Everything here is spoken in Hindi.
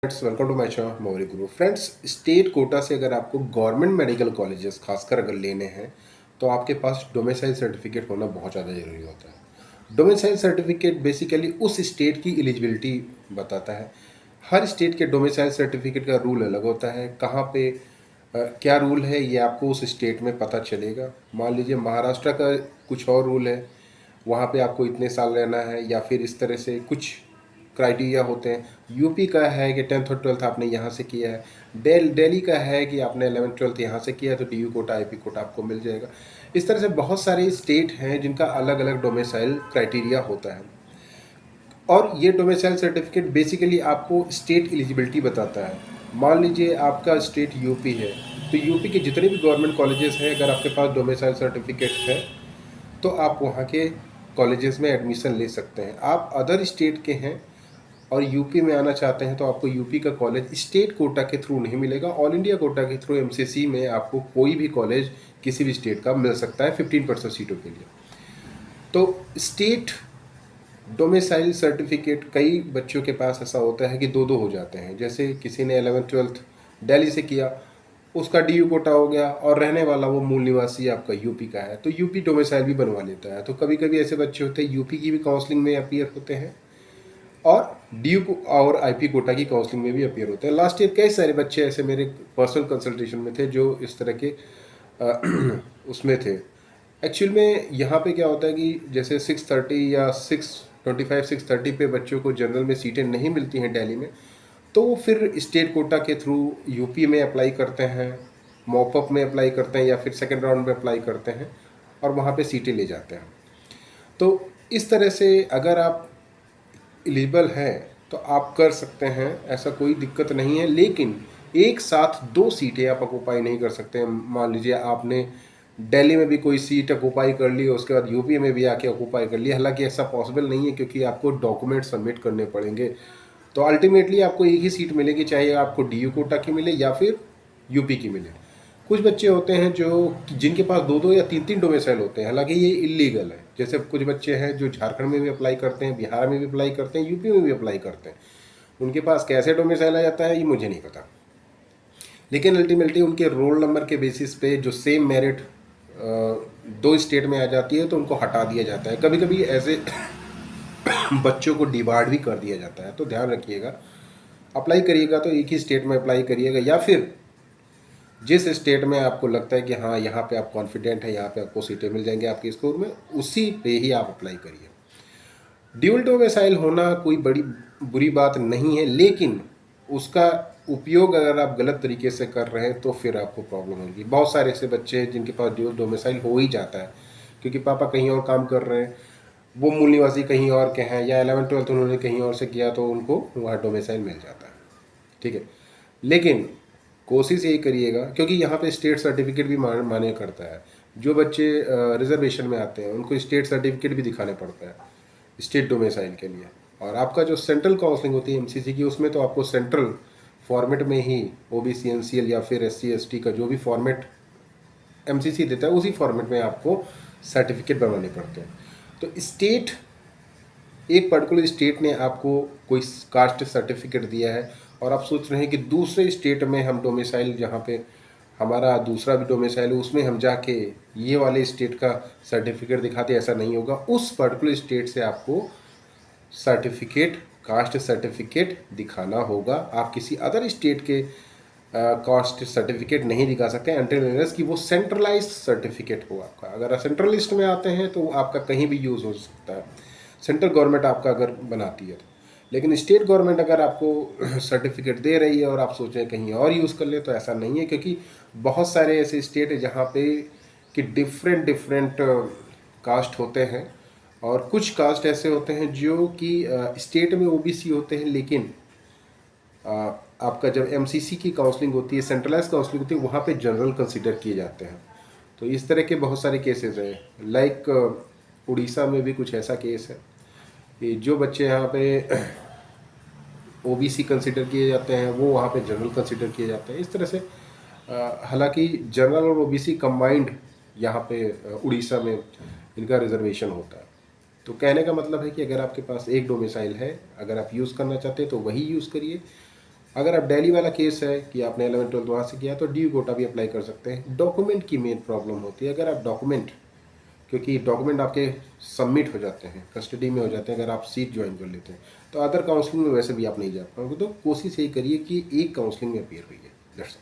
Friends, welcome to my channel Maurya Guru. Friends, state quota से अगर आपको गवर्नमेंट मेडिकल कॉलेजेस खासकर अगर लेने हैं तो आपके पास डोमिसाइल सर्टिफिकेट होना बहुत ज़्यादा ज़रूरी होता है। डोमिसाइल सर्टिफिकेट बेसिकली उस स्टेट की एलिजिबिलिटी बताता है। हर स्टेट के डोमिसाइल सर्टिफिकेट का रूल अलग होता है। कहाँ पे क्या रूल है ये आपको उस स्टेट में पता चलेगा। मान लीजिए महाराष्ट्र का कुछ और रूल है, वहाँ पे आपको इतने साल रहना है या फिर इस तरह से कुछ क्राइटेरिया होते हैं। यूपी का है कि 10th और 12th आपने यहाँ से किया है। दिल्ली का है कि आपने 11th 12th यहाँ से किया है तो डीयू कोटा आईपी कोटा आपको मिल जाएगा। इस तरह से बहुत सारे स्टेट हैं जिनका अलग अलग डोमिसाइल क्राइटेरिया होता है और ये डोमिसाइल सर्टिफिकेट बेसिकली आपको स्टेट एलिजिबिलिटी बताता है। मान लीजिए आपका स्टेट यूपी है तो यूपी के जितने भी गवर्नमेंट कॉलेजेस हैं, अगर आपके पास डोमिसाइल सर्टिफिकेट है तो आप वहाँ के कॉलेजेस में एडमिशन ले सकते हैं। आप अदर स्टेट के हैं और यूपी में आना चाहते हैं तो आपको यूपी का कॉलेज स्टेट कोटा के थ्रू नहीं मिलेगा। ऑल इंडिया कोटा के थ्रू एमसीसी में आपको कोई भी कॉलेज किसी भी स्टेट का मिल सकता है 15% सीटों के लिए। तो स्टेट डोमिसाइल सर्टिफिकेट कई बच्चों के पास ऐसा होता है कि दो दो हो जाते हैं। जैसे किसी ने 11th 12th दिल्ली से किया, उसका डीयू कोटा हो गया और रहने वाला वो मूल निवासी आपका यूपी का है तो यूपी डोमिसाइल भी बनवा लेता है। तो कभी कभी ऐसे बच्चे होते हैं यूपी की भी काउंसलिंग में अपीयर होते हैं और डीयू और आईपी कोटा की काउंसलिंग में भी अपीयर होते हैं। लास्ट ईयर कई सारे बच्चे ऐसे मेरे पर्सनल कंसल्टेशन में थे जो इस तरह के उसमें थे। एक्चुअल में यहाँ पे क्या होता है कि जैसे 630 या 625 630 पे बच्चों को जनरल में सीटें नहीं मिलती हैं दिल्ली में, तो वो फिर स्टेट कोटा के थ्रू यूपी में अप्लाई करते हैं, मॉपअप में अप्लाई करते हैं या फिर सेकेंड राउंड में अप्लाई करते हैं और वहाँ पे सीटें ले जाते हैं। तो इस तरह से अगर आप एलिजिबल हैं तो आप कर सकते हैं, ऐसा कोई दिक्कत नहीं है। लेकिन एक साथ दो सीटें आप ऑक्यूपाई नहीं कर सकते हैं। मान लीजिए आपने दिल्ली में भी कोई सीट ऑक्यूपाई कर ली और उसके बाद यूपी में भी आके ऑक्यूपाई कर लिया, हालांकि ऐसा पॉसिबल नहीं है क्योंकि आपको डॉक्यूमेंट सबमिट करने पड़ेंगे। तो अल्टीमेटली आपको एक ही सीट मिलेगी, चाहे आपको डीयू कोटा की मिले या फिर यूपी की मिले। कुछ बच्चे होते हैं जो जिनके पास दो दो या तीन तीन डोमिसाइल होते हैं, हालांकि ये इलीगल है। जैसे कुछ बच्चे हैं जो झारखंड में भी अप्लाई करते हैं, बिहार में भी अप्लाई करते हैं, यूपी में भी अप्लाई करते हैं। उनके पास कैसे डोमिसाइल आ जाता है ये मुझे नहीं पता, लेकिन अल्टीमेटली उनके रोल नंबर के बेसिस पे जो सेम मेरिट दो स्टेट में आ जाती है तो उनको हटा दिया जाता है। कभी कभी ऐसे बच्चों को डिबार्ड भी कर दिया जाता है। तो ध्यान रखिएगा, अप्लाई करिएगा तो एक ही स्टेट में अप्लाई करिएगा या फिर जिस स्टेट में आपको लगता है कि हाँ यहाँ पे आप कॉन्फिडेंट है, यहाँ पे आपको सीटें मिल जाएंगे आपके स्कोर में, उसी पे ही आप अप्लाई करिए। ड्यूल डोमिसाइल होना कोई बड़ी बुरी बात नहीं है, लेकिन उसका उपयोग अगर आप गलत तरीके से कर रहे हैं तो फिर आपको प्रॉब्लम होगी। बहुत सारे ऐसे बच्चे हैं जिनके पास ड्यूल डोमिसाइल हो ही जाता है क्योंकि पापा कहीं और काम कर रहे हैं, वो मूल निवासी कहीं और के हैं, या 11th 12th उन्होंने कहीं और से किया तो उनको वहाँ डोमिसाइल मिल जाता है। ठीक है, लेकिन कोशिश यही करिएगा क्योंकि यहाँ पे स्टेट सर्टिफिकेट भी मान्य करता है। जो बच्चे रिजर्वेशन में आते हैं उनको स्टेट सर्टिफिकेट भी दिखाने पड़ता है स्टेट डोमिसाइल के लिए। और आपका जो सेंट्रल काउंसलिंग होती है एमसीसी की, उसमें तो आपको सेंट्रल फॉर्मेट में ही ओबीसी एनसीएल या फिर एससी एसटी का जो भी फॉर्मेट एमसीसी देता है उसी फॉर्मेट में आपको सर्टिफिकेट बनवाने पड़ते हैं। तो स्टेट, एक पर्टिकुलर स्टेट ने आपको कोई कास्ट सर्टिफिकेट दिया है और आप सोच रहे हैं कि दूसरे स्टेट में हम डोमिसाइल, जहाँ पे हमारा दूसरा भी डोमिसाइल है, उसमें हम जाके ये वाले स्टेट का सर्टिफिकेट दिखाते, ऐसा नहीं होगा। उस पर्टिकुलर स्टेट से आपको सर्टिफिकेट, कास्ट सर्टिफिकेट दिखाना होगा। आप किसी अदर स्टेट के कास्ट सर्टिफिकेट नहीं दिखा सकते अनटिल अनलेस कि वो सेंट्रलाइज सर्टिफिकेट हो आपका। अगर आप सेंट्रल लिस्ट में आते हैं तो आपका कहीं भी यूज़ हो सकता है, सेंट्रल गवर्नमेंट आपका अगर बनाती है। लेकिन स्टेट गवर्नमेंट अगर आपको सर्टिफिकेट दे रही है और आप सोचें कहीं और यूज़ कर ले तो ऐसा नहीं है, क्योंकि बहुत सारे ऐसे स्टेट है जहाँ पे कि डिफरेंट डिफरेंट कास्ट होते हैं और कुछ कास्ट ऐसे होते हैं जो कि स्टेट में ओबीसी होते हैं, लेकिन आपका जब एमसीसी की काउंसलिंग होती है, सेंट्रलाइज काउंसलिंग होती है, वहाँ पे जनरल कंसिडर किए जाते हैं। तो इस तरह के बहुत सारे केसेस हैं। लाइक उड़ीसा में भी कुछ ऐसा केस है कि जो बच्चे यहाँ पे ओबीसी कंसिडर किए जाते हैं वो वहाँ पे जनरल कंसिडर किए जाते हैं। इस तरह से हालांकि जनरल और ओबीसी कंबाइंड यहाँ पे उड़ीसा में इनका रिजर्वेशन होता है। तो कहने का मतलब है कि अगर आपके पास एक डोमिसाइल है, अगर आप यूज़ करना चाहते हैं तो वही यूज़ करिए। अगर आप दिल्ली वाला केस है कि आपने 11th-12th वहाँ से किया तो डी कोटा भी अप्लाई कर सकते हैं। डॉक्यूमेंट की मेन प्रॉब्लम होती है, अगर आप डॉक्यूमेंट, क्योंकि डॉक्यूमेंट आपके सबमिट हो जाते हैं, कस्टडी में हो जाते हैं अगर आप सीट ज्वाइन कर लेते हैं, तो अदर काउंसलिंग में वैसे भी आप नहीं जा पाओगे। तो कोशिश यही करिए कि एक काउंसलिंग में अपीयर होइए। दैट्स